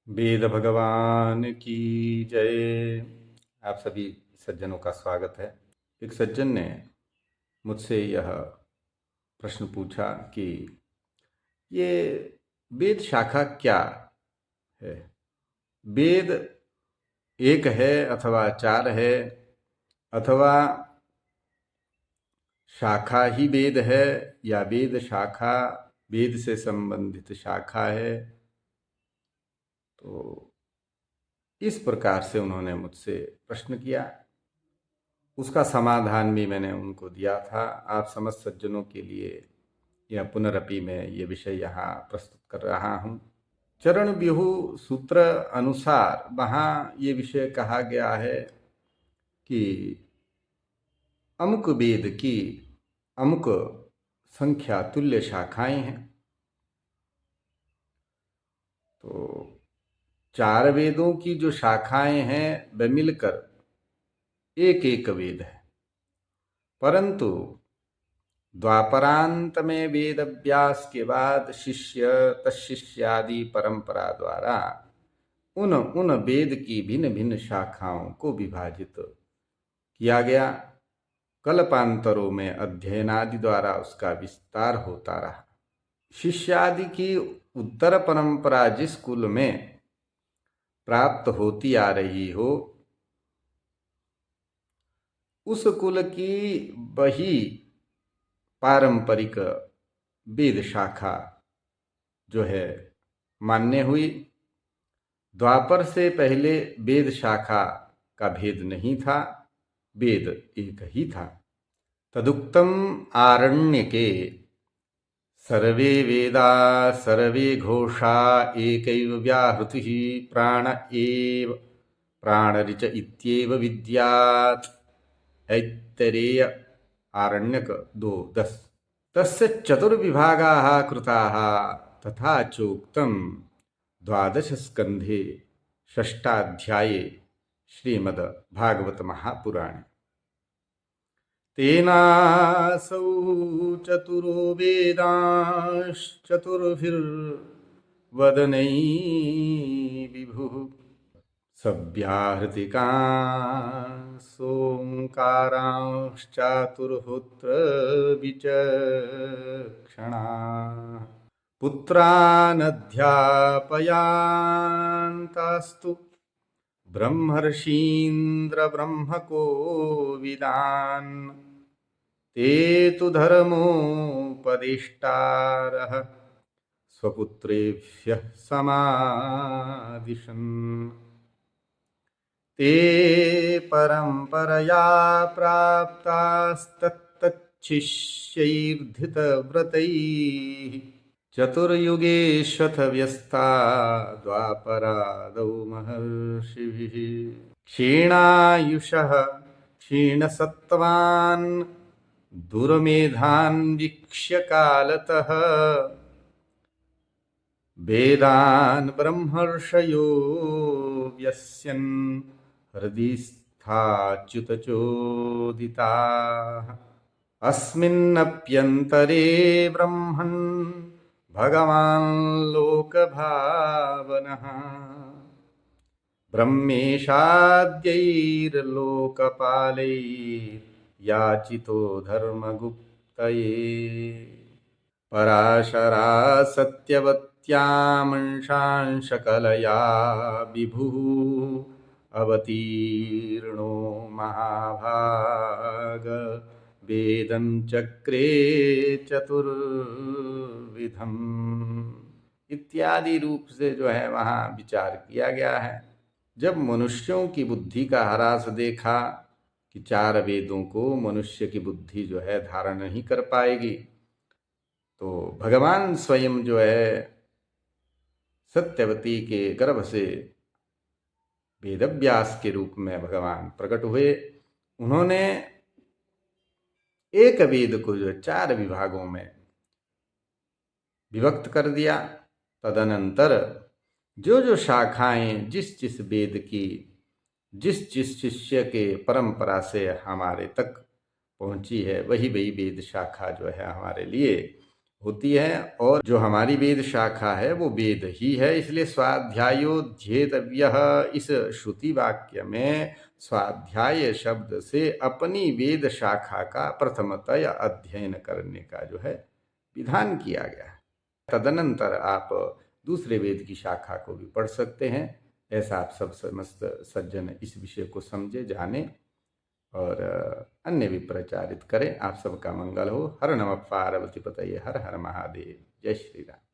वेद भगवान की जय। आप सभी सज्जनों का स्वागत है। एक सज्जन ने मुझसे यह प्रश्न पूछा कि ये वेद शाखा क्या है। वेद एक है अथवा चार है, अथवा शाखा ही वेद है, या वेद शाखा वेद से संबंधित शाखा है। तो इस प्रकार से उन्होंने मुझसे प्रश्न किया। उसका समाधान भी मैंने उनको दिया था। आप समस्त सज्जनों के लिए यह पुनरपि मैं ये विषय यहाँ प्रस्तुत कर रहा हूँ। चरण व्यूह सूत्र अनुसार वहाँ ये विषय कहा गया है कि अमुक वेद की अमुक संख्या तुल्य शाखाएं हैं। तो चार वेदों की जो शाखाएं हैं वे मिलकर एक एक वेद है, परंतु द्वापरांत में वेद अभ्यास के बाद शिष्य तशिष्यादि परंपरा द्वारा उन उन वेद की भिन्न भिन्न शाखाओं को विभाजित किया गया। कल्पांतरों में अध्ययनादि द्वारा उसका विस्तार होता रहा। शिष्यादि की उत्तर परंपरा जिस कुल में प्राप्त होती आ रही हो, उस कुल की वही पारंपरिक वेद शाखा जो है मान्य हुई। द्वापर से पहले वेद शाखा का भेद नहीं था, वेद एक ही था। तदुक्तम आरण्यके सर्वे वेदा सर्वे घोषा एकैव व्याहृतिः प्राण एव प्राणऋच इत्येव विद्यात्। ऐत्तरेय आरण्यक 2:10। तस्य चतुर्विभागाः कृताः तथा चोक्तम् द्वादश स्कंधे षष्ठाध्याये श्रीमद् भागवत महापुराणे। तेनासौ चतुरो वेदांश्चतुर्भिर्वदनै विभुः सव्याहृतिकांसोऽङ्कारांश्चातुर्होत्र विचक्षणाः पुत्रानध्यापयान्तास्तु ब्रह्मर्षीन्द्रब्रह्मकोविदान्। ते तु धर्मोपदेष्टारः स्वपुत्रेभ्यः समादिशन्। ते परम्परया प्राप्तास्तत्तच्छिष्यैर्धृतव्रतैः चतुर्युगेष्वथ व्यस्ता द्वापरादौ महर्षिभिः। क्षीणायुषः क्षीणसत्त्वान् दुर्मेधान् वीक्ष्य कालतः वेदान् ब्रह्मर्षयो व्यस्यन् हृदि स्थाच्युतचोदिताः। अस्मिन्नप्यन्तरे ब्रह्मन् भगवान् लोकभावनः ब्रह्मेशाद्यैर्लोकपालैर्याचितो धर्मगुप्तये। पराशरा सत्यवत्यामंशांशकलया विभुः अवतीर्णो महाभाग वेदं चक्रे चतुर्विधम् इत्यादि रूप से जो है वहाँ विचार किया गया है। जब मनुष्यों की बुद्धि का ह्रास देखा कि चार वेदों को मनुष्य की बुद्धि जो है धारण नहीं कर पाएगी, तो भगवान स्वयं जो है सत्यवती के गर्भ से वेदव्यास के रूप में भगवान प्रकट हुए। उन्होंने एक वेद को जो चार विभागों में विभक्त कर दिया। तदनंतर जो जो शाखाएं जिस जिस वेद की जिस जिस शिष्य के परंपरा से हमारे तक पहुंची है, वही वही वेद शाखा जो है हमारे लिए होती है और जो हमारी वेद शाखा है वो वेद ही है। इसलिए स्वाध्यायोध्येतव्यः, इस श्रुति वाक्य में स्वाध्याय शब्द से अपनी वेद शाखा का प्रथमतः अध्ययन करने का जो है विधान किया गया है। तदनंतर आप दूसरे वेद की शाखा को भी पढ़ सकते हैं। ऐसा आप सब समस्त सज्जन इस विषय को समझे, जाने और अन्य भी प्रचारित करें। आप सबका मंगल हो। हर नमः पार्वती पतये, हर हर महादेव। जय श्री राम।